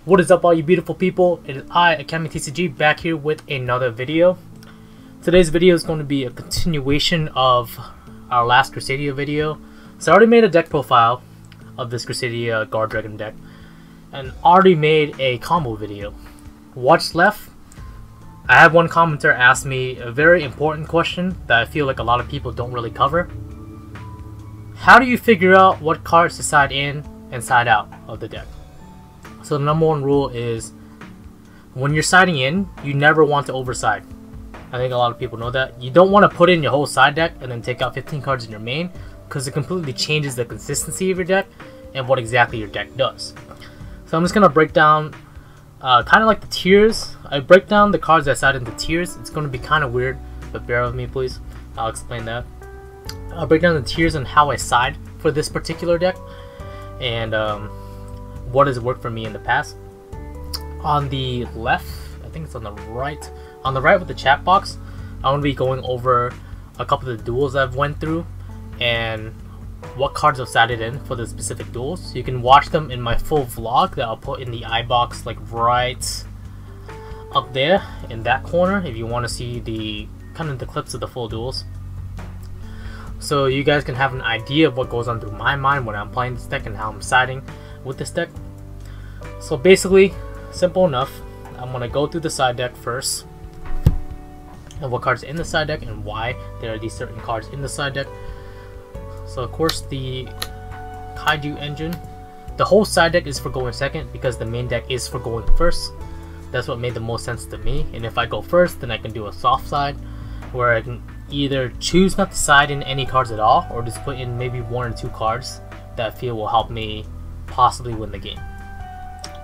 What is up, all you beautiful people? It is I, Academy TCG, back here with another video. Today's video is going to be a continuation of our last Crusadia video. So I already made a deck profile of this Crusadia Guardragon deck, and already made a combo video. What's left? I had one commenter ask me a very important question that I feel like a lot of people don't really cover. How do you figure out what cards to side in and side out of the deck? So the number one rule is, when you're siding in, you never want to overside. I think a lot of people know that. You don't want to put in your whole side deck and then take out 15 cards in your main, because it completely changes the consistency of your deck and what exactly your deck does. So I'm just going to break down kind of like the tiers. I break down the cards I side into tiers. It's going to be kind of weird, but bear with me please. I'll explain that. I'll break down the tiers and how I side for this particular deck, and what has worked for me in the past. On the left, I think it's on the right. On the right with the chat box, I'm going to be going over a couple of the duels I've went through and what cards I've sided in for the specific duels. You can watch them in my full vlog that I'll put in the iBox, like right up there in that corner, if you want to see the kind of the clips of the full duels. So you guys can have an idea of what goes on through my mind when I'm playing this deck and how I'm siding with this deck. So basically, simple enough. I'm going to go through the side deck first, and what cards are in the side deck and why there are these certain cards in the side deck. So of course, the Kaiju engine, the whole side deck is for going second because the main deck is for going first. That's what made the most sense to me. And if I go first, then I can do a soft side where I can either choose not to side in any cards at all, or just put in maybe 1 or 2 cards that I feel will help me possibly win the game.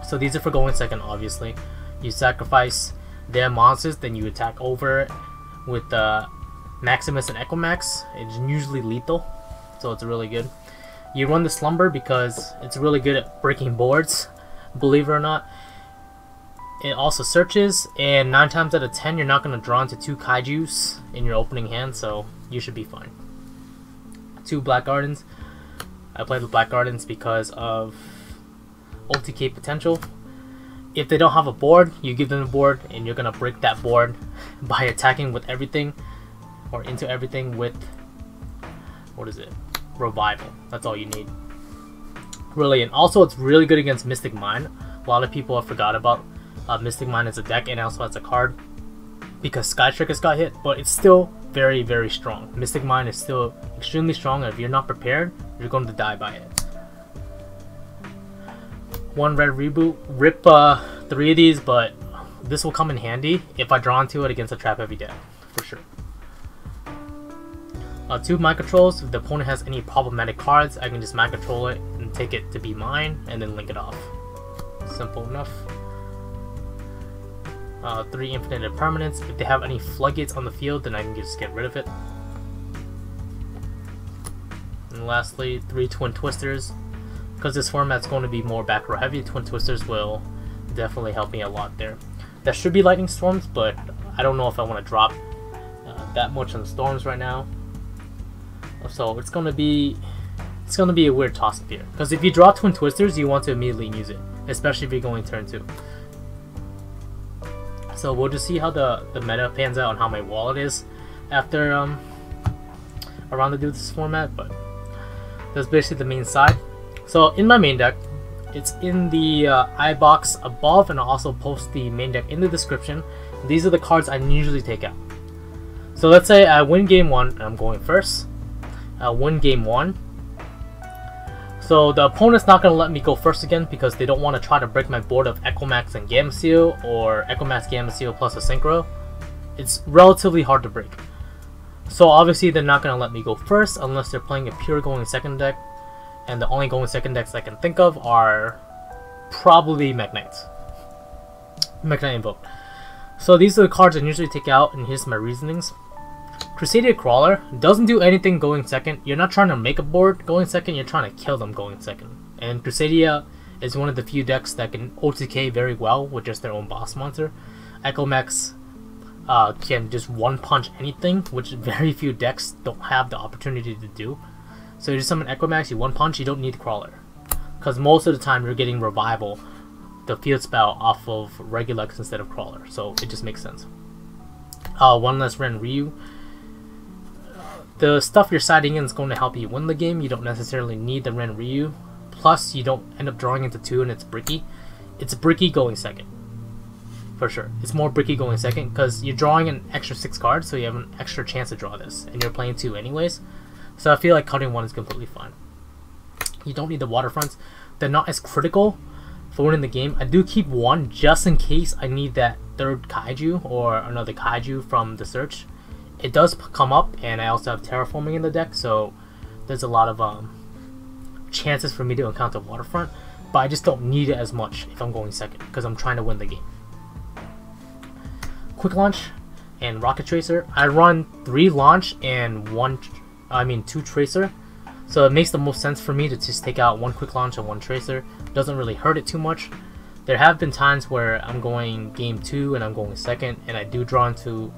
So these are for going second, obviously. You sacrifice their monsters, then you attack over with Maximus and Equimax. It's usually lethal, so it's really good. You run the Slumber because it's really good at breaking boards, believe it or not. It also searches, and 9 times out of 10 you're not going to draw into 2 Kaijus in your opening hand, so you should be fine. 2 Black Gardens. I play the Black Gardens because of OTK potential. If they don't have a board, you give them a board, and you're going to break that board by attacking with everything, or into everything with, what is it? Revival. That's all you need. Really, and also it's really good against Mystic Mine. A lot of people have forgot about Mystic Mine as a deck and also as a card because Sky Trickers got hit, but it's still very, very strong. Mystic Mine is still extremely strong, and if you're not prepared, you're going to die by it. 1 red reboot, rip 3 of these, but this will come in handy if I draw into it against a trap heavy deck, for sure. 2 mind controls. If the opponent has any problematic cards, I can just mind control it and take it to be mine and then link it off. Simple enough. 3 infinite permanents. If they have any floodgates on the field, then I can just get rid of it. And lastly, 3 twin twisters. Because this format's going to be more back row heavy, twin twisters will definitely help me a lot there. That should be lightning storms, but I don't know if I want to drop that much on the storms right now. So it's gonna be a weird toss up here. Because if you draw twin twisters, you want to immediately use it, especially if you're going turn 2. So we'll just see how the meta pans out and how my wallet is after around to do this format. But that's basically the main side. So in my main deck, it's in the iBox above, and I'll also post the main deck in the description. These are the cards I usually take out. So let's say I win game 1 and I'm going first. I win game 1. So the opponent's not going to let me go first again because they don't want to try to break my board of Equimax and Gamma Seal, or Equimax Gamma Seal plus a Synchro. It's relatively hard to break. So obviously they're not going to let me go first unless they're playing a pure going second deck. And the only going second decks I can think of are probably Mekk-Knights. Mekk-Knight Invoke. So these are the cards I usually take out, and here's my reasonings. Crusadia Crawler doesn't do anything going second. You're not trying to make a board going second, you're trying to kill them going second. And Crusadia is one of the few decks that can OTK very well with just their own boss monster. Equimax can just one punch anything, which very few decks don't have the opportunity to do. So you just summon Equimax, you one punch, you don't need Crawler. Because most of the time you're getting Revival the field spell off of Regulux instead of Crawler, so it just makes sense. One less Ren Ryu. The stuff you're siding in is going to help you win the game. You don't necessarily need the Ren Ryu. Plus, you don't end up drawing into 2 and it's bricky. It's bricky going second. For sure. It's more bricky going second because you're drawing an extra 6 cards, so you have an extra chance to draw this. And you're playing 2 anyways. So I feel like cutting 1 is completely fine. You don't need the waterfronts. They're not as critical for winning the game. I do keep 1 just in case I need that 3rd kaiju or another kaiju from the search. It does come up, and I also have terraforming in the deck, so there's a lot of chances for me to encounter waterfront, but I just don't need it as much if I'm going second because I'm trying to win the game. Quick launch and rocket tracer. I run 3 launch and 2 tracer, so it makes the most sense for me to just take out 1 quick launch and 1 tracer. Doesn't really hurt it too much. There have been times where I'm going game 2 and I'm going second, and I do draw into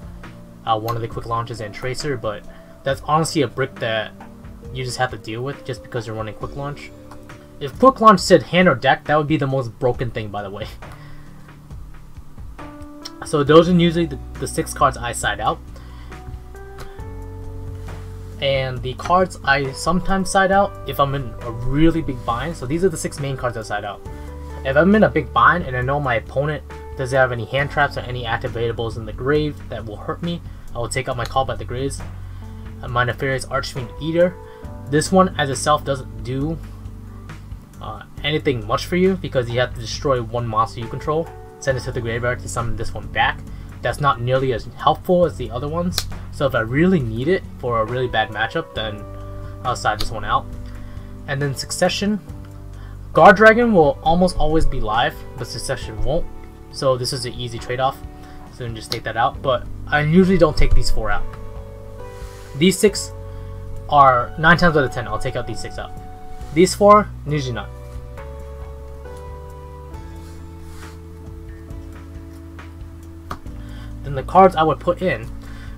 one of the quick launches and tracer, but that's honestly a brick that you just have to deal with just because you're running quick launch. If quick launch said hand or deck, that would be the most broken thing, by the way. So those are usually the 6 cards I side out. And the cards I sometimes side out if I'm in a really big bind. So these are the 6 main cards I side out. If I'm in a big bind and I know my opponent doesn't have any hand traps or any activatables in the grave that will hurt me, I will take out my Call by the Graves. My Nefarious Archfiend Eater. This one as itself doesn't do anything much for you because you have to destroy 1 monster you control, send it to the graveyard to summon this one back. That's not nearly as helpful as the other ones, so if I really need it for a really bad matchup, then I'll side this one out. And then Succession. Guardragon will almost always be live, but Succession won't, so this is an easy trade-off, so then just take that out. But I usually don't take these 4 out. These 6 are 9 times out of 10 I'll take out these 6 out. These 4, usually not. Then the cards I would put in,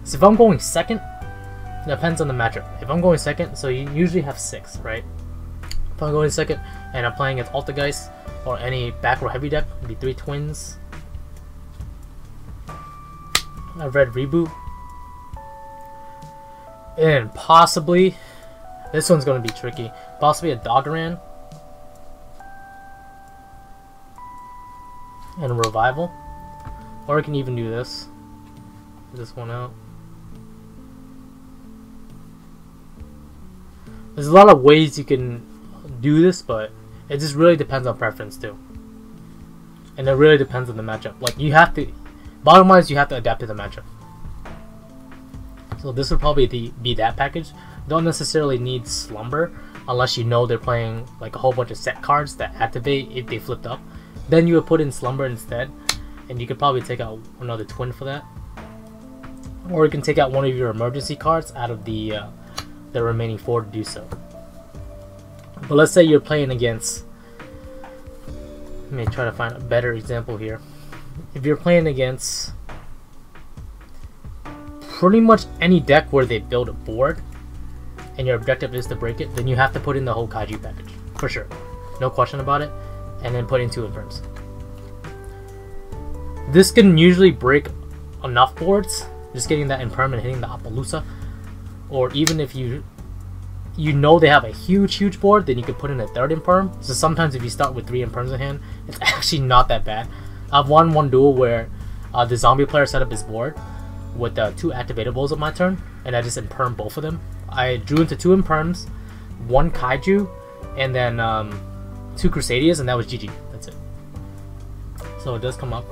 so if I'm going second, it depends on the matchup. If I'm going second, so you usually have 6, right? If I'm going second and I'm playing against Altergeist or any back row heavy deck, it'd be 3 twins. I've read Reboot. And possibly, this one's going to be tricky, possibly a Doggeran. And a Revival. Or I can even do this. Get this one out. There's a lot of ways you can do this, but it just really depends on preference too. And it really depends on the matchup. Like, you have to, bottom line is you have to adapt to the matchup. So this would probably be that package. Don't necessarily need Slumber unless you know they're playing like a whole bunch of set cards that activate if they flipped up. Then you would put in Slumber instead, and you could probably take out another twin for that. Or you can take out one of your emergency cards out of the remaining 4 to do so. But let's say you're playing against, let me try to find a better example here. If you're playing against pretty much any deck where they build a board and your objective is to break it, then you have to put in the whole Kaiju package, for sure. No question about it. And then put in 2 Inferns. This can usually break enough boards, just getting that Imperm and hitting the Appaloosa. Or even if you know they have a huge board, then you can put in a 3rd Imperm. So sometimes if you start with 3 Imperms in hand, it's actually not that bad. I've won one duel where the zombie player set up his board with 2 activatables on my turn, and I just Imperm both of them. I drew into 2 Imperms, 1 Kaiju, and then 2 Crusadias, and that was GG. That's it. So it does come up.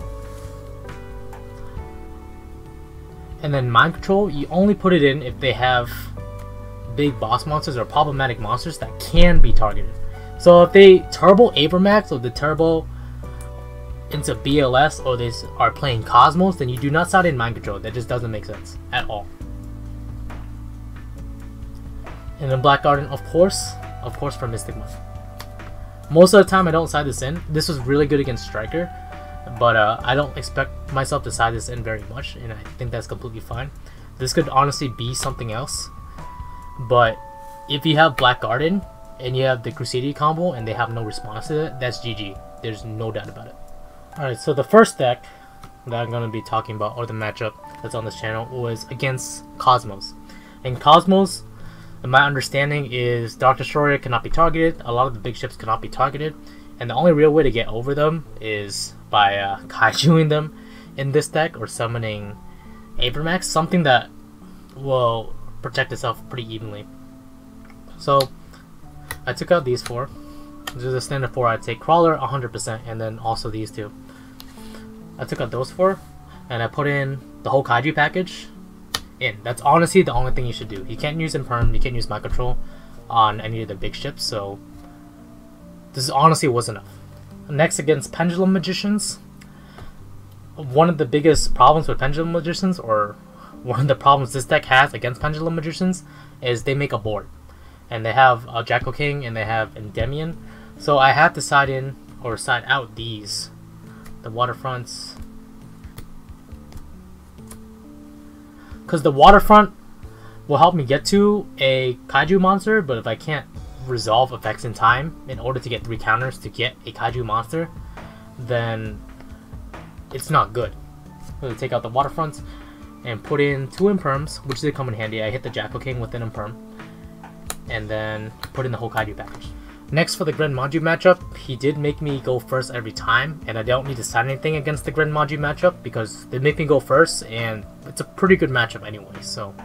And then Mind Control, you only put it in if they have big boss monsters or problematic monsters that can be targeted. So if they turbo Avermax or the turbo into BLS, or they are playing Cosmos, then you do not side in Mind Control. That just doesn't make sense at all. And then Black Garden, of course for Mystic Month. Most of the time I don't side this in. This was really good against Striker, but I don't expect myself to side this in very much, and I think that's completely fine. This could honestly be something else, but if you have Black Garden and you have the Crusadia combo and they have no response to it, that's GG. There's no doubt about it. Alright, so the first deck that I'm going to be talking about, or the matchup that's on this channel, was against Cosmos. And Cosmos, in my understanding, is Dark Destroyer cannot be targeted, a lot of the big ships cannot be targeted, and the only real way to get over them is by kaijuing them in this deck, or summoning Abramax, something that will protect itself pretty evenly. So I took out these four. This is a standard 4. I'd take Crawler 100%, and then also these two. I took out those 4, and I put in the whole Kaiju package in. That's honestly the only thing you should do. You can't use Imperm, you can't use Mind Control on any of the big ships, so this honestly was enough. Next, against Pendulum Magicians, one of the biggest problems with Pendulum Magicians, or one of the problems this deck has against Pendulum Magicians, is they make a board. And they have a Jackal King and they have Endymion. So I had to side in, or side out these. The Waterfronts. Because the Waterfront will help me get to a Kaiju monster, but if I can't resolve effects in time in order to get 3 counters to get a Kaiju monster, then it's not good. So take out the Waterfronts and put in 2 Imperms, which did come in handy. I hit the Jackal King with an Imperm, and then put in the whole Kaiju package. Next, for the Grand Maju matchup, he did make me go first every time, and I don't need to side anything against the Grand Maju matchup because they make me go first, and it's a pretty good matchup anyway, so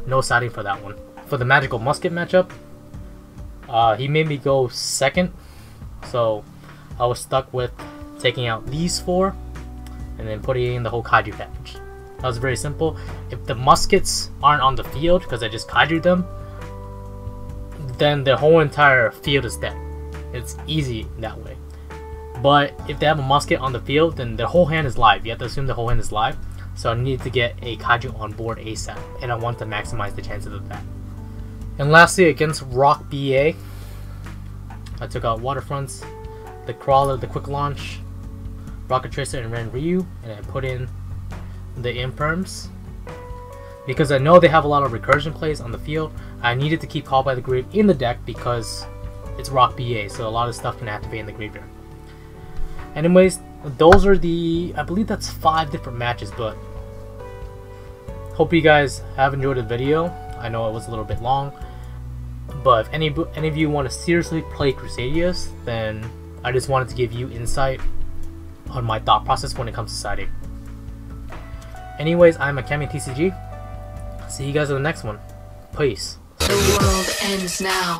no siding for that one. For the Magical Musket matchup, he made me go second, so I was stuck with taking out these 4 and then putting in the whole Kaiju package. That was very simple. If the muskets aren't on the field because I just Kaiju'd them, then the whole entire field is dead. It's easy that way. But if they have a musket on the field, then their whole hand is live. You have to assume the whole hand is live. So I need to get a Kaiju on board ASAP, and I want to maximize the chances of that. And lastly, against Rock BA, I took out Waterfronts, the Crawler, the Quick Launch, Rocket Tracer, and Ren Ryu, and I put in the Imperms. Because I know they have a lot of recursion plays on the field, I needed to keep Call by the Grave in the deck because it's Rock BA, so a lot of stuff can activate in the graveyard. Anyways, those are the, I believe that's 5 different matches, but hope you guys have enjoyed the video. I know it was a little bit long, but if any of you want to seriously play Crusadias, then I just wanted to give you insight on my thought process when it comes to siding. Anyways, I'm Akemi TCG. See you guys in the next one. Peace. The world ends now.